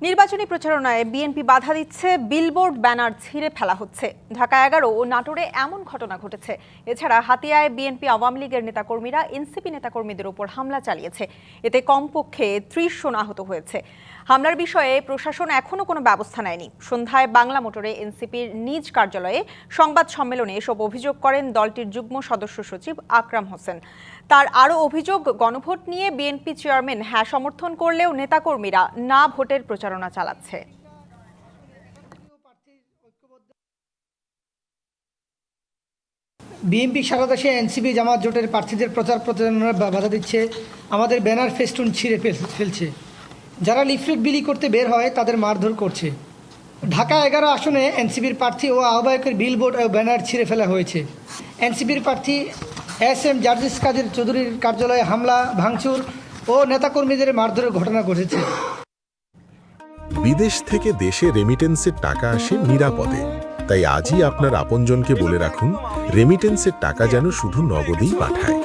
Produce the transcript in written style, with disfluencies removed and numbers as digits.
নির্বাচনী প্রচারণায় বিএনপি বাধা দিচ্ছে, বিলবোর্ড ব্যানার ছিঁড়ে ফেলা হচ্ছে। ঢাকা 11 ও নাটোরে এমন ঘটনা ঘটেছে। এছাড়া হাতিয়ায় বিএনপি আওয়ামী লীগের নেতাকর্মীরা এনসিপি নেতাকর্মীদের উপর হামলা চালিয়েছে। এতে কমপক্ষে 30 জন আহত হয়েছে। হামলার বিষয়ে প্রশাসন এখনো কোনো ব্যবস্থা নেয়নি। সন্ধ্যায় বাংলা মোটরে এনসিপির নিজ কার্যালয়ে সংবাদ সম্মেলনে এসব অভিযোগ করেন দলটির যুগ্ম সদস্য সচিব আকরাম হোসেন। তার আরও অভিযোগ, গণভোট নিয়ে বিএনপি চেয়ারম্যান হ্যাঁ সমর্থন করলেও নেতাকর্মীরা না ভোটের প্রচারণা চালাচ্ছে। বিএনপি সারা দেশে এনসিপি জামাত জোটের প্রার্থীদের প্রচারণায় বাধা দিচ্ছে, আমাদের ব্যানার ফেস্টুন ছিঁড়ে ফেলছে। যারা লিফলেট বিলি করতে বের হয় তাদের মারধর করছে। ঢাকা 11 আসনে এনসিপির প্রার্থী ও আহ্বায়কের বিলবোর্ড ও ব্যানার ছিঁড়ে ফেলা হয়েছে। এনসিপির প্রার্থী এস.এম. জার্জিস কাদের চৌধুরীর কার্যালয়ে হামলা, ভাঙচুর ও নেতাকর্মীদের মারধরের ঘটনা ঘটেছে। বিদেশ থেকে দেশে রেমিটেন্সের টাকা আসে নিরাপদে। তাই আজই আপনার আপনজনকে বলে রাখুন, রেমিটেন্সের টাকা যেন শুধু নগদেই পাঠায়।